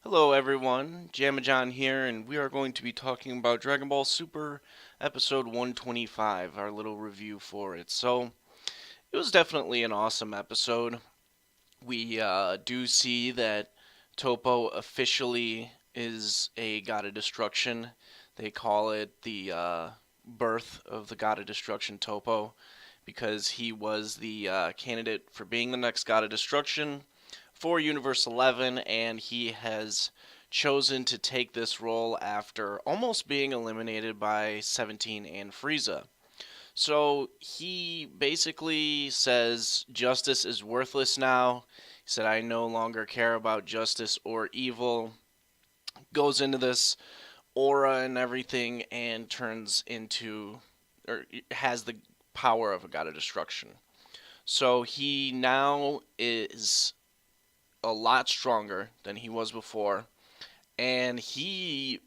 Hello everyone, JammaJohn here, and we are going to be talking about Dragon Ball Super episode 125, our little review for it. So, it was definitely an awesome episode. We do see that Topo officially is a god of destruction. They call it the birth of the god of destruction, Topo, because he was the candidate for being the next god of destruction for Universe 11, and he has chosen to take this role after almost being eliminated by 17 and Frieza. So he basically says justice is worthless now. He said, I no longer care about justice or evil. Goes into this aura and everything and turns into, or has the power of a god of destruction. So he now is a lot stronger than he was before, and he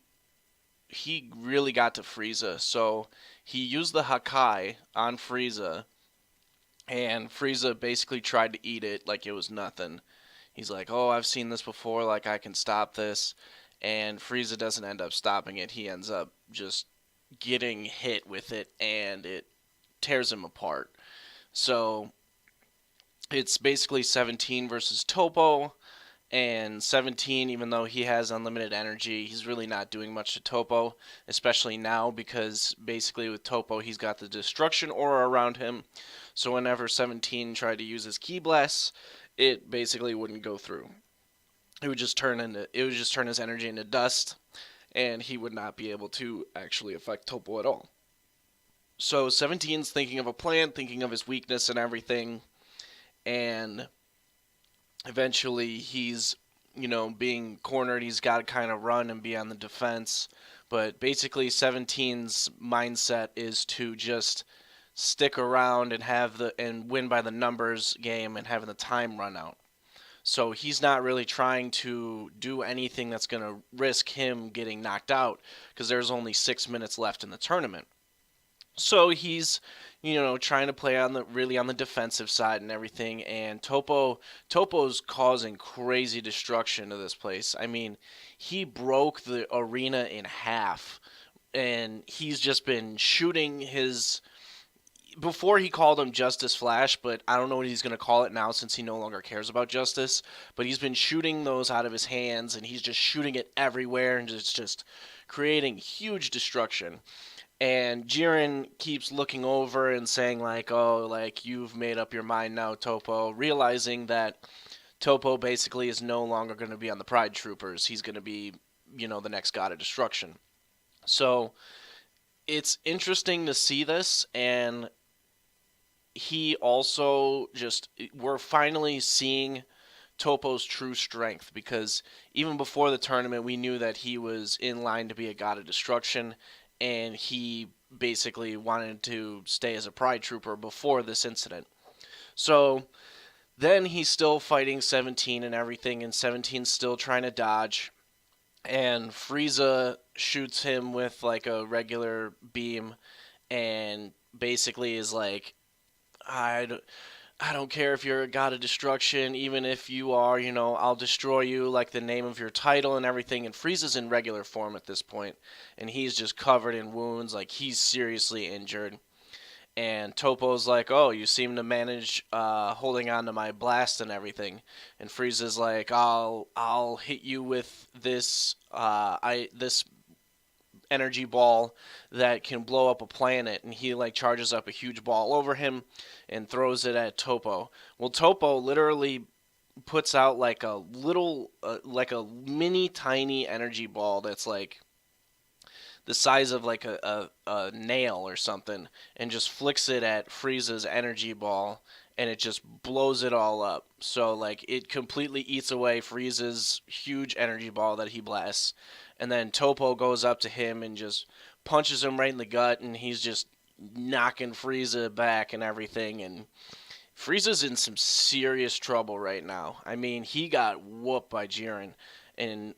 really got to Frieza. So he used the Hakai on Frieza, and Frieza basically tried to eat it like it was nothing. He's like, "Oh, I've seen this before. Like I can stop this," and Frieza doesn't end up stopping it. He ends up just getting hit with it, and it tears him apart. So it's basically 17 versus Topo. And 17, even though he has unlimited energy, he's really not doing much to Topo, especially now because basically with Topo, he's got the destruction aura around him. So whenever 17 tried to use his Ki Blast, it basically wouldn't go through. It would just turn his energy into dust, and he would not be able to actually affect Topo at all. So 17's thinking of a plan, thinking of his weakness and everything, and eventually he's being cornered. He's got to kind of run and be on the defense, but basically 17's mindset is to just stick around and win by the numbers game and having the time run out. So he's not really trying to do anything that's going to risk him getting knocked out because there's only 6 minutes left in the tournament. So he's, trying to play on the defensive side and everything. And Topo's causing crazy destruction to this place. I mean, he broke the arena in half, and he's just been shooting his. Before he called him Justice Flash, but I don't know what he's going to call it now since he no longer cares about justice. But he's been shooting those out of his hands, and he's just shooting it everywhere, and it's just creating huge destruction. And Jiren keeps looking over and saying like, "Oh, like you've made up your mind now, Topo," realizing that Topo basically is no longer going to be on the Pride Troopers. He's going to be, the next god of destruction. So it's interesting to see this, and he also just we're finally seeing Topo's true strength because even before the tournament, we knew that he was in line to be a god of destruction, and he basically wanted to stay as a Pride Trooper before this incident. So then he's still fighting 17 and everything, and 17's still trying to dodge. And Frieza shoots him with like a regular beam, and basically is like, I don't care if you're a god of destruction, even if you are, I'll destroy you, like the name of your title and everything. And Frieza's in regular form at this point, and he's just covered in wounds, like he's seriously injured. And Topo's like, "Oh, you seem to manage holding on to my blast and everything." And Frieza's like, "I'll hit you with this energy ball that can blow up a planet," and he like charges up a huge ball over him and throws it at Topo. Well, Topo literally puts out like a mini tiny energy ball that's like the size of like a nail or something, and just flicks it at Frieza's energy ball, and it just blows it all up. So like it completely eats away Frieza's huge energy ball that he blasts, and then Topo goes up to him and just punches him right in the gut, and he's just knocking Frieza back and everything, and Frieza's in some serious trouble right now. I mean, he got whooped by Jiren, and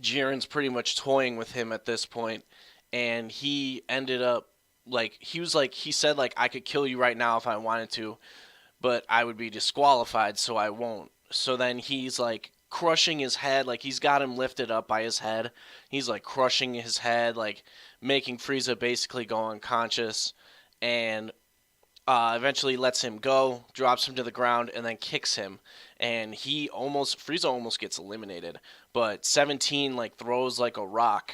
Jiren's pretty much toying with him at this point, and he ended up he said like I could kill you right now if I wanted to, but I would be disqualified, so I won't. So then he's like crushing his head. Like, he's got him lifted up by his head. He's, like, crushing his head, like, making Frieza basically go unconscious. And eventually lets him go, drops him to the ground, and then kicks him. And Frieza almost gets eliminated. But 17, like, throws, like, a rock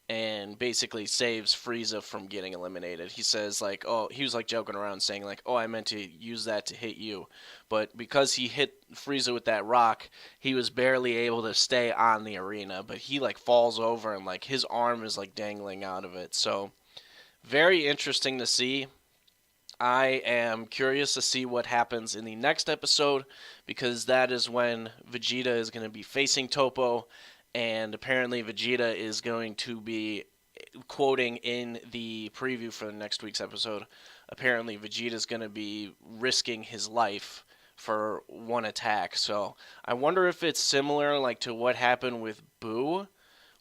and basically saves Frieza from getting eliminated. He says, like, oh, he was, like, joking around saying, like, oh, I meant to use that to hit you. But because he hit Frieza with that rock, he was barely able to stay on the arena. But he, like, falls over and, like, his arm is, like, dangling out of it. So, very interesting to see. I am curious to see what happens in the next episode, because that is when Vegeta is going to be facing Toppo, and apparently Vegeta is going to be quoting in the preview for the next week's episode. Apparently Vegeta is going to be risking his life for one attack. So I wonder if it's similar, like, to what happened with Boo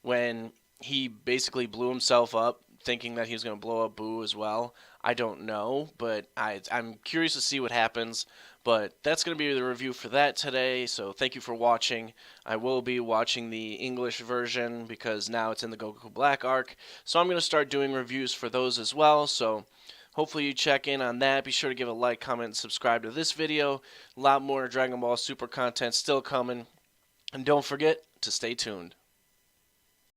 when he basically blew himself up thinking that he was going to blow up Boo as well. I don't know, but I'm curious to see what happens. But that's going to be the review for that today, so thank you for watching. I will be watching the English version because now it's in the Goku Black arc, so I'm going to start doing reviews for those as well, so hopefully you check in on that. Be sure to give a like, comment, and subscribe to this video. A lot more Dragon Ball Super content still coming, and don't forget to stay tuned.